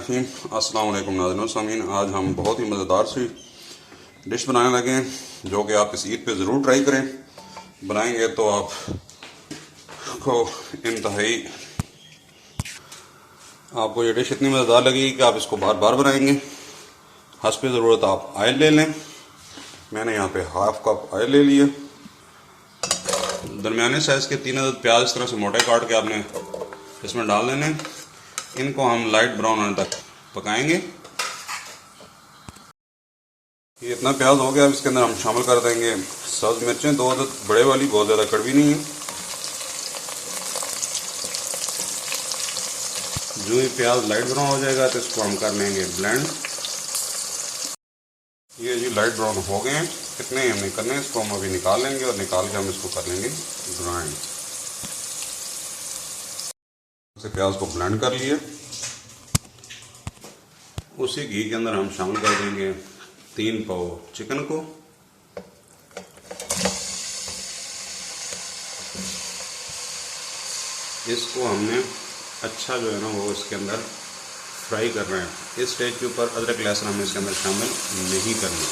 रहीम अस्सलाम वालेकुम नाज़रीन सामीन। आज हम बहुत ही मज़ेदार सी डिश बनाने लगे हैं जो कि आप इस ईद पे ज़रूर ट्राई करें। बनाएंगे तो आपको इंतहाई आपको ये डिश इतनी मज़ेदार लगेगी कि आप इसको बार बार बनाएंगे। हस्ब ज़रूरत आप ऑयल ले लें। मैंने यहाँ पे हाफ कप ऑयल ले लिया। दरमियाने साइज़ के 3 अदद प्याज इस तरह से मोटे काट के आपने इसमें डाल देने। इनको हम लाइट ब्राउन होने तक पकाएंगे। ये इतना प्याज हो गया, अब इसके अंदर हम शामिल कर देंगे सब्ज़ मिर्चें, 2 अदद बड़े वाली, बहुत ज़्यादा कड़वी नहीं है। जो ही प्याज लाइट ब्राउन हो जाएगा तो इसको हम कर लेंगे ब्लेंड। ये जी लाइट ब्राउन हो गए हैं, इतने ही हमने करने हैं। इसको हम अभी निकाल लेंगे और निकाल के हम इसको कर लेंगे ग्राइंड। प्याज को ब्लेंड कर लिए। उसी घी के अंदर हम शामिल कर देंगे 3 पाव चिकन को। इसको हमने अच्छा जो है ना वो इसके अंदर फ्राई करना है। इस स्टेज के ऊपर अदरक लहसुन हमें इसके अंदर शामिल नहीं करना।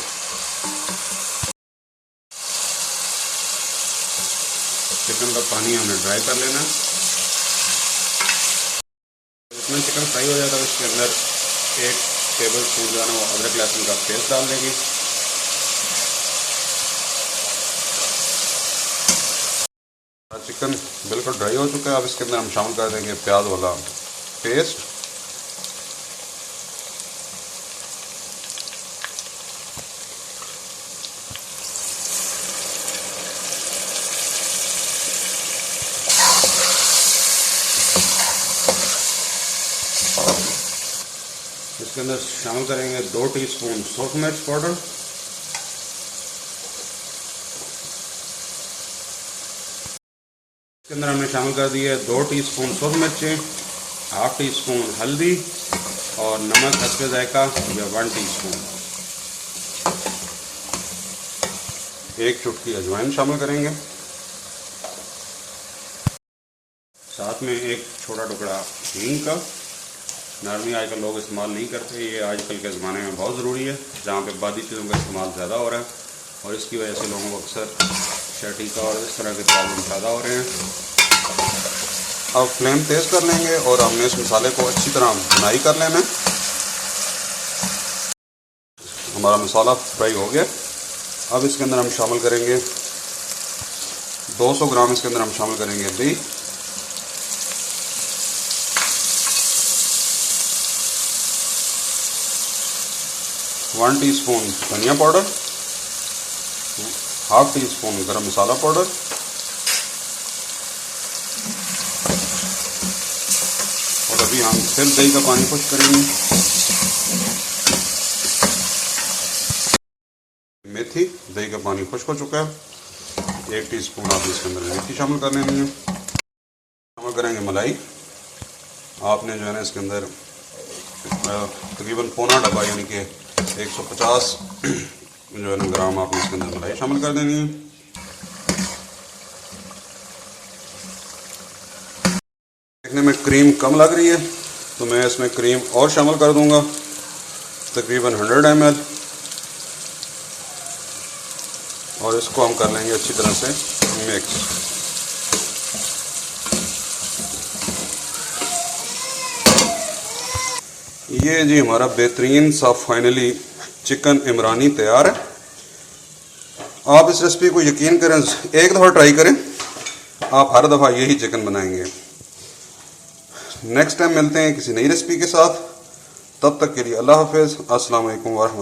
चिकन का पानी हमने ड्राई कर लेना। इसमें चिकन फ्राई हो जाता है, इसके अंदर 1 टेबल स्पून जो है ना वो अदरक लहसुन का पेस्ट डाल देंगे। चिकन बिल्कुल ड्राई हो चुका है। अब इसके अंदर हम शामिल कर देंगे प्याज वाला पेस्ट। इसके अंदर शामिल करेंगे 2 टीस्पून सूरख मिर्च पाउडर, इसके अंदर हमने शामिल कर दिए 2 टीस्पून सूरख मिर्चें, ½ टीस्पून हल्दी और नमक हस्बे जायका या 1 टीस्पून। 1 चुटकी अजवाइन शामिल करेंगे। साथ में 1 छोटा टुकड़ा हींग का। नरमी आजकल लोग इस्तेमाल नहीं करते, ये आजकल के ज़माने में बहुत ज़रूरी है जहाँ पे बादी चीज़ों का इस्तेमाल ज़्यादा हो रहा है और इसकी वजह से लोगों को अक्सर शर्टिका और इस तरह के प्रॉब्लम ज़्यादा हो रहे हैं। अब फ्लेम तेज़ कर लेंगे और हमने इस मसाले को अच्छी तरह भुनाई कर लेना है। हमारा मसाला फ्राई हो गया। अब इसके अंदर हम शामिल करेंगे 200 ग्राम इसके अंदर हम शामिल करेंगे दही, 1 टीस्पून धनिया पाउडर, ½ टीस्पून गरम मसाला पाउडर और अभी हम फिर दही का पानी खुश करेंगे। मेथी, दही का पानी खुश्क हो चुका है। 1 टीस्पून आप इसके अंदर मेथी शामिल कर लेनी है। शामिल करेंगे मलाई। आपने जो है ना इसके अंदर तकरीबन पौना डब्बा यानी कि 150 जो है ना ग्राम आपने इसके अंदर मलाई शामिल कर देनी है। देखने में क्रीम कम लग रही है तो मैं इसमें क्रीम और शामिल कर दूंगा, तकरीबन 100 ml, और इसको हम कर लेंगे अच्छी तरह से मिक्स। ये जी हमारा बेहतरीन सा फाइनली चिकन इमरानी तैयार है। आप इस रेसिपी को यकीन करें, एक दफ़ा ट्राई करें, आप हर दफ़ा यही चिकन बनाएंगे। नेक्स्ट टाइम मिलते हैं किसी नई रेसिपी के साथ। तब तक के लिए अल्लाह हाफ़िज़। अस्सलाम वालेकुम व रहमतुल्लाह।